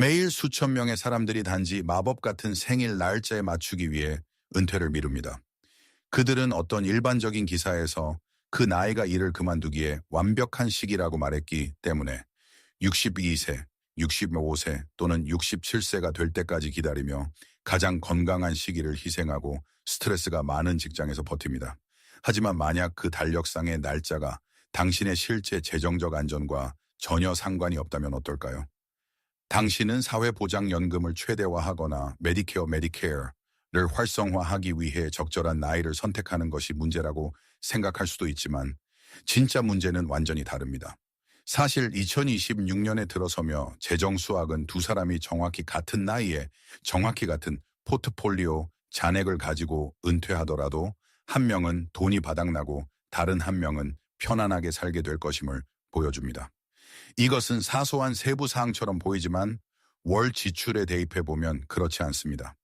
매일 수천 명의 사람들이 단지 마법 같은 생일 날짜에 맞추기 위해 은퇴를 미룹니다. 그들은 어떤 일반적인 기사에서 그 나이가 일을 그만두기에 완벽한 시기라고 말했기 때문에 62세, 65세 또는 67세가 될 때까지 기다리며 가장 건강한 시기를 희생하고 스트레스가 많은 직장에서 버팁니다. 하지만 만약 그 달력상의 날짜가 당신의 실제 재정적 안전과 전혀 상관이 없다면 어떨까요? 당신은 사회보장연금을 최대화하거나 메디케어를 활성화하기 위해 적절한 나이를 선택하는 것이 문제라고 생각할 수도 있지만 진짜 문제는 완전히 다릅니다. 사실 2026년에 들어서며 재정 수학은 두 사람이 정확히 같은 나이에 정확히 같은 포트폴리오 잔액을 가지고 은퇴하더라도 한 명은 돈이 바닥나고 다른 한 명은 편안하게 살게 될 것임을 보여줍니다. 이것은 사소한 세부 사항처럼 보이지만 월 지출에 대입해 보면 그렇지 않습니다.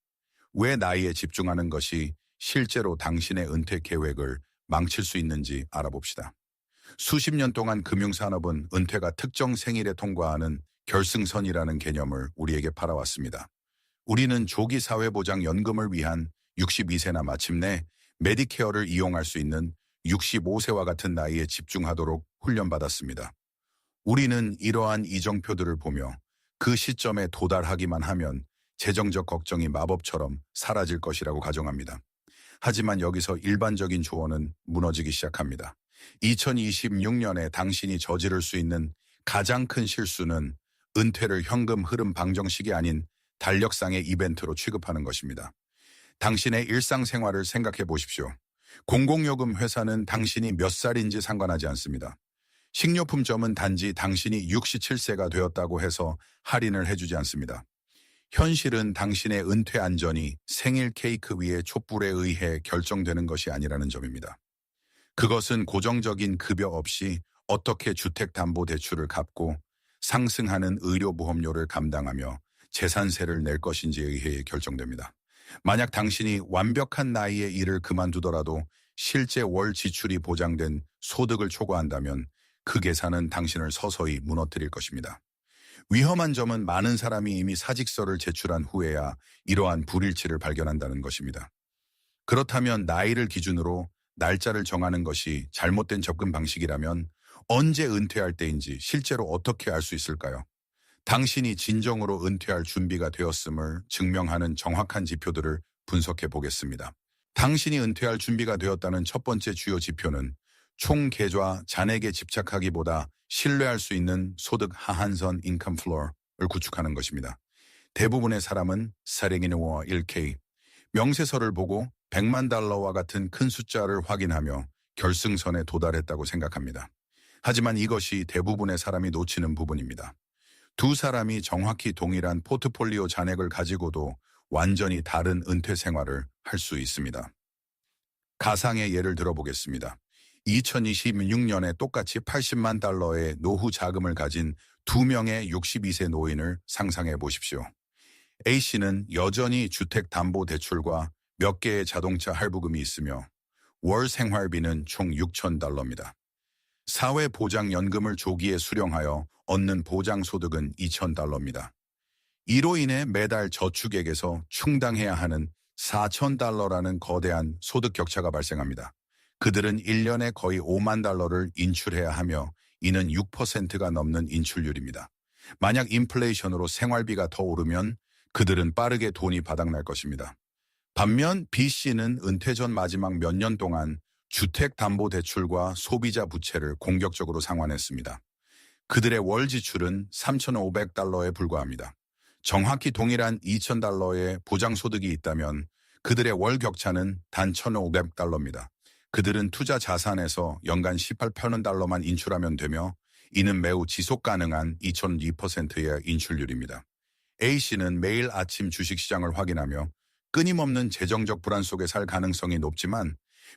왜 나이에 집중하는 것이 실제로 당신의 은퇴 계획을 망칠 수 있는지 알아봅시다. 수십 년 동안 금융산업은 은퇴가 특정 생일에 통과하는 결승선이라는 개념을 우리에게 팔아왔습니다. 우리는 조기 사회보장연금을 위한 62세나 마침내 메디케어를 이용할 수 있는 65세와 같은 나이에 집중하도록 훈련받았습니다. 우리는 이러한 이정표들을 보며 그 시점에 도달하기만 하면 재정적 걱정이 마법처럼 사라질 것이라고 가정합니다. 하지만 여기서 일반적인 조언은 무너지기 시작합니다. 2026년에 당신이 저지를 수 있는 가장 큰 실수는 은퇴를 현금 흐름 방정식이 아닌 달력상의 이벤트로 취급하는 것입니다. 당신의 일상생활을 생각해 보십시오. 공공요금 회사는 당신이 몇 살인지 상관하지 않습니다. 식료품점은 단지 당신이 67세가 되었다고 해서 할인을 해주지 않습니다. 현실은 당신의 은퇴 안전이 생일 케이크 위의 촛불에 의해 결정되는 것이 아니라는 점입니다. 그것은 고정적인 급여 없이 어떻게 주택담보대출을 갚고 상승하는 의료보험료를 감당하며 재산세를 낼 것인지에 의해 결정됩니다. 만약 당신이 완벽한 나이에 일을 그만두더라도 실제 월 지출이 보장된 소득을 초과한다면 그 계산은 당신을 서서히 무너뜨릴 것입니다. 위험한 점은 많은 사람이 이미 사직서를 제출한 후에야 이러한 불일치를 발견한다는 것입니다. 그렇다면 나이를 기준으로 날짜를 정하는 것이 잘못된 접근 방식이라면 언제 은퇴할 때인지 실제로 어떻게 알 수 있을까요? 당신이 진정으로 은퇴할 준비가 되었음을 증명하는 정확한 지표들을 분석해 보겠습니다. 당신이 은퇴할 준비가 되었다는 첫 번째 주요 지표는 총 계좌 잔액에 집착하기보다 신뢰할 수 있는 소득 하한선 인컴 플로어를 구축하는 것입니다. 대부분의 사람은 사랭이누어 1K, 명세서를 보고 100만 달러와 같은 큰 숫자를 확인하며 결승선에 도달했다고 생각합니다. 하지만 이것이 대부분의 사람이 놓치는 부분입니다. 두 사람이 정확히 동일한 포트폴리오 잔액을 가지고도 완전히 다른 은퇴 생활을 할 수 있습니다. 가상의 예를 들어보겠습니다. 2026년에 똑같이 80만 달러의 노후 자금을 가진 두 명의 62세 노인을 상상해 보십시오. A씨는 여전히 주택담보대출과 몇 개의 자동차 할부금이 있으며 월 생활비는 총 6,000달러입니다. 사회보장연금을 조기에 수령하여 얻는 보장소득은 2,000달러입니다. 이로 인해 매달 저축액에서 충당해야 하는 4,000달러라는 거대한 소득 격차가 발생합니다. 그들은 1년에 거의 5만 달러를 인출해야 하며 이는 6%가 넘는 인출률입니다. 만약 인플레이션으로 생활비가 더 오르면 그들은 빠르게 돈이 바닥날 것입니다. 반면 B씨는 은퇴 전 마지막 몇 년 동안 주택담보대출과 소비자 부채를 공격적으로 상환했습니다. 그들의 월 지출은 3,500달러에 불과합니다. 정확히 동일한 2,000달러의 보장소득이 있다면 그들의 월 격차는 단 1,500달러입니다. 그들은 투자 자산에서 연간 18만 달러만 인출하면 되며 이는 매우 지속 가능한 2,002%의 인출률입니다. A씨는 매일 아침 주식시장을 확인하며 끊임없는 재정적 불안 속에 살 가능성이 높지만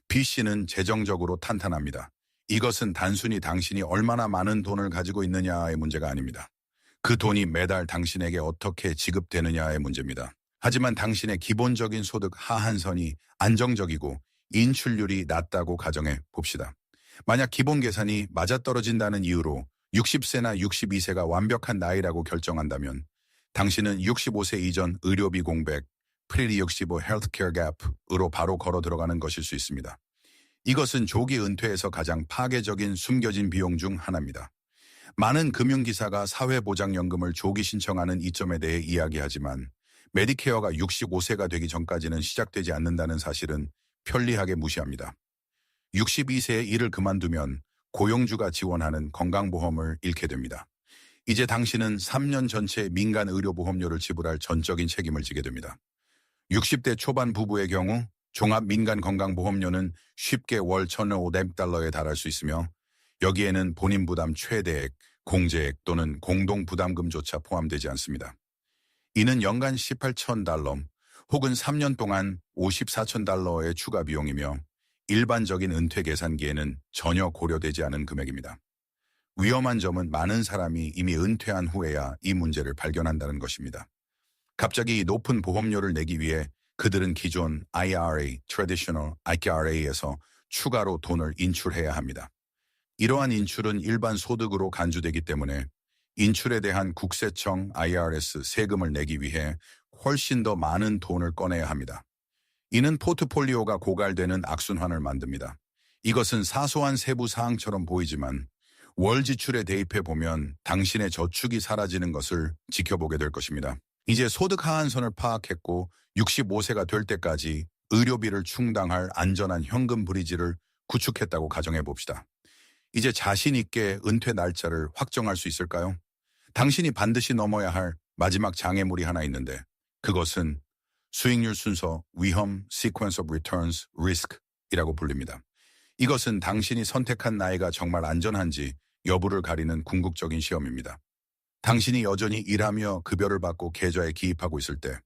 B씨는 재정적으로 탄탄합니다. 이것은 단순히 당신이 얼마나 많은 돈을 가지고 있느냐의 문제가 아닙니다. 그 돈이 매달 당신에게 어떻게 지급되느냐의 문제입니다. 하지만 당신의 기본적인 소득 하한선이 안정적이고 인출률이 낮다고 가정해 봅시다. 만약 기본 계산이 맞아떨어진다는 이유로 60세나 62세가 완벽한 나이라고 결정한다면 당신은 65세 이전 의료비 공백, 프리65 헬스케어 갭으로 바로 걸어 들어가는 것일 수 있습니다. 이것은 조기 은퇴에서 가장 파괴적인 숨겨진 비용 중 하나입니다. 많은 금융기사가 사회보장연금을 조기 신청하는 이점에 대해 이야기하지만 메디케어가 65세가 되기 전까지는 시작되지 않는다는 사실은 편리하게 무시합니다. 62세에 일을 그만두면 고용주가 지원하는 건강보험을 잃게 됩니다. 이제 당신은 3년 전체 민간 의료보험료를 지불할 전적인 책임을 지게 됩니다. 60대 초반 부부의 경우 종합 민간 건강보험료는 쉽게 월 $1,500에 달할 수 있으며 여기에는 본인 부담 최대액, 공제액 또는 공동부담금조차 포함되지 않습니다. 이는 연간 $18,000 혹은 3년 동안 $54,000의 추가 비용이며 일반적인 은퇴 계산기에는 전혀 고려되지 않은 금액입니다. 위험한 점은 많은 사람이 이미 은퇴한 후에야 이 문제를 발견한다는 것입니다. 갑자기 높은 보험료를 내기 위해 그들은 기존 IRA, Traditional IRA에서 추가로 돈을 인출해야 합니다. 이러한 인출은 일반 소득으로 간주되기 때문에 인출에 대한 국세청 IRS 세금을 내기 위해 훨씬 더 많은 돈을 꺼내야 합니다. 이는 포트폴리오가 고갈되는 악순환을 만듭니다. 이것은 사소한 세부 사항처럼 보이지만 월 지출에 대입해 보면 당신의 저축이 사라지는 것을 지켜보게 될 것입니다. 이제 소득 하한선을 파악했고 65세가 될 때까지 의료비를 충당할 안전한 현금 브리지를 구축했다고 가정해 봅시다. 이제 자신 있게 은퇴 날짜를 확정할 수 있을까요? 당신이 반드시 넘어야 할 마지막 장애물이 하나 있는데 그것은 수익률 순서, 위험, Sequence of Returns, Risk이라고 불립니다. 이것은 당신이 선택한 나이가 정말 안전한지 여부를 가리는 궁극적인 시험입니다. 당신이 여전히 일하며 급여를 받고 계좌에 기입하고 있을 때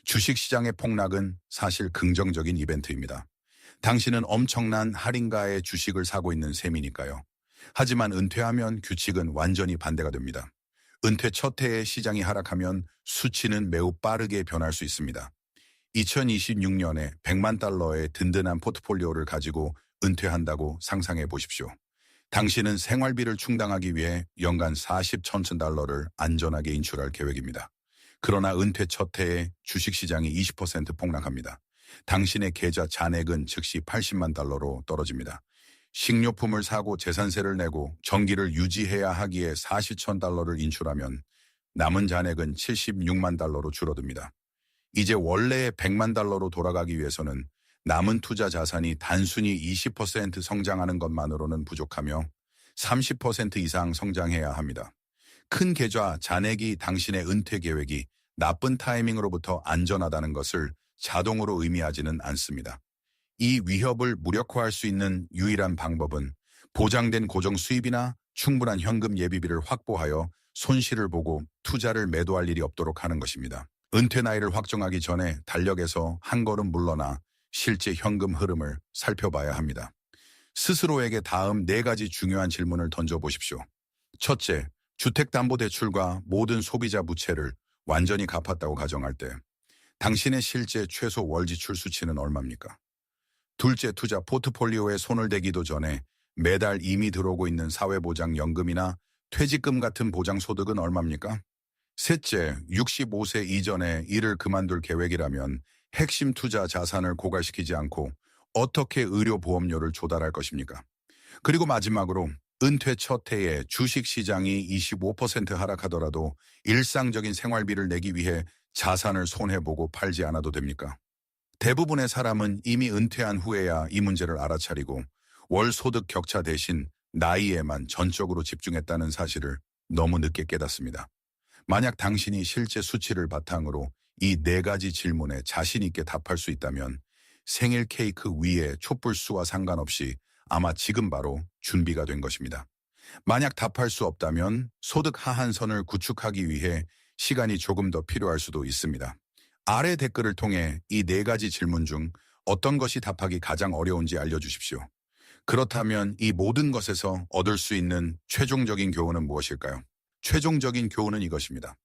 주식시장의 폭락은 사실 긍정적인 이벤트입니다. 당신은 엄청난 할인가의 주식을 사고 있는 셈이니까요. 하지만 은퇴하면 규칙은 완전히 반대가 됩니다. 은퇴 첫 해에 시장이 하락하면 수치는 매우 빠르게 변할 수 있습니다. 2026년에 $1,000,000의 든든한 포트폴리오를 가지고 은퇴한다고 상상해 보십시오. 당신은 생활비를 충당하기 위해 연간 $400,000를 안전하게 인출할 계획입니다. 그러나 은퇴 첫 해에 주식시장이 20% 폭락합니다. 당신의 계좌 잔액은 즉시 $800,000로 떨어집니다. 식료품을 사고 재산세를 내고 전기를 유지해야 하기에 $400,000를 인출하면 남은 잔액은 $760,000로 줄어듭니다. 이제 원래의 $1,000,000로 돌아가기 위해서는 남은 투자 자산이 단순히 20% 성장하는 것만으로는 부족하며 30% 이상 성장해야 합니다. 큰 계좌 잔액이 당신의 은퇴 계획이 나쁜 타이밍으로부터 안전하다는 것을 자동으로 의미하지는 않습니다. 이 위협을 무력화할 수 있는 유일한 방법은 보장된 고정 수입이나 충분한 현금 예비비를 확보하여 손실을 보고 투자를 매도할 일이 없도록 하는 것입니다. 은퇴 나이를 확정하기 전에 달력에서 한 걸음 물러나 실제 현금 흐름을 살펴봐야 합니다. 스스로에게 다음 4가지 중요한 질문을 던져보십시오. 첫째, 주택담보대출과 모든 소비자 부채를 완전히 갚았다고 가정할 때 당신의 실제 최소 월 지출 수치는 얼마입니까? 둘째, 투자 포트폴리오에 손을 대기도 전에 매달 이미 들어오고 있는 사회보장연금이나 퇴직금 같은 보장소득은 얼마입니까? 셋째, 65세 이전에 일을 그만둘 계획이라면 핵심 투자 자산을 고갈시키지 않고 어떻게 의료보험료를 조달할 것입니까? 그리고 마지막으로 은퇴 첫 해에 주식시장이 25% 하락하더라도 일상적인 생활비를 내기 위해 자산을 손해보고 팔지 않아도 됩니까? 대부분의 사람은 이미 은퇴한 후에야 이 문제를 알아차리고 월 소득 격차 대신 나이에만 전적으로 집중했다는 사실을 너무 늦게 깨닫습니다. 만약 당신이 실제 수치를 바탕으로 이 4가지 질문에 자신 있게 답할 수 있다면 생일 케이크 위에 촛불수와 상관없이 아마 지금 바로 준비가 된 것입니다. 만약 답할 수 없다면 소득 하한선을 구축하기 위해 시간이 조금 더 필요할 수도 있습니다. 아래 댓글을 통해 이 4가지 질문 중 어떤 것이 답하기 가장 어려운지 알려주십시오. 그렇다면 이 모든 것에서 얻을 수 있는 최종적인 교훈은 무엇일까요? 최종적인 교훈은 이것입니다.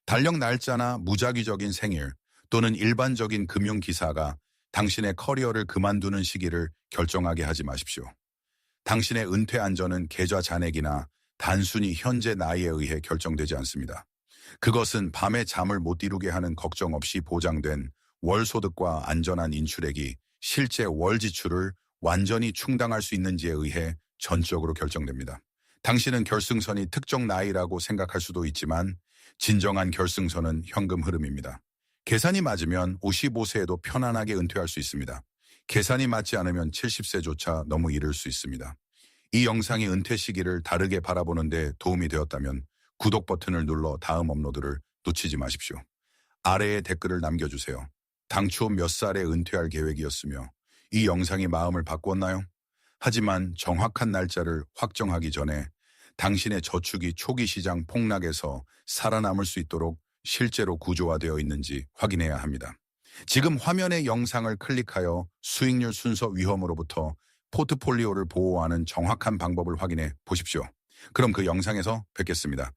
달력 날짜나 무작위적인 생일 또는 일반적인 금융기사가 당신의 커리어를 그만두는 시기를 결정하게 하지 마십시오. 당신의 은퇴 안전은 계좌 잔액이나 단순히 현재 나이에 의해 결정되지 않습니다. 그것은 밤에 잠을 못 이루게 하는 걱정 없이 보장된 월소득과 안전한 인출액이 실제 월 지출을 완전히 충당할 수 있는지에 의해 전적으로 결정됩니다. 당신은 결승선이 특정 나이라고 생각할 수도 있지만 진정한 결승선은 현금 흐름입니다. 계산이 맞으면 55세에도 편안하게 은퇴할 수 있습니다. 계산이 맞지 않으면 70세조차 너무 이를 수 있습니다. 이 영상이 은퇴 시기를 다르게 바라보는 데 도움이 되었다면 구독 버튼을 눌러 다음 업로드를 놓치지 마십시오. 아래에 댓글을 남겨주세요. 당초 몇 살에 은퇴할 계획이었으며 이 영상이 마음을 바꾸었나요? 하지만 정확한 날짜를 확정하기 전에 당신의 저축이 초기 시장 폭락에서 살아남을 수 있도록 실제로 구조화되어 있는지 확인해야 합니다. 지금 화면의 영상을 클릭하여 수익률 순서 위험으로부터 포트폴리오를 보호하는 정확한 방법을 확인해 보십시오. 그럼 그 영상에서 뵙겠습니다.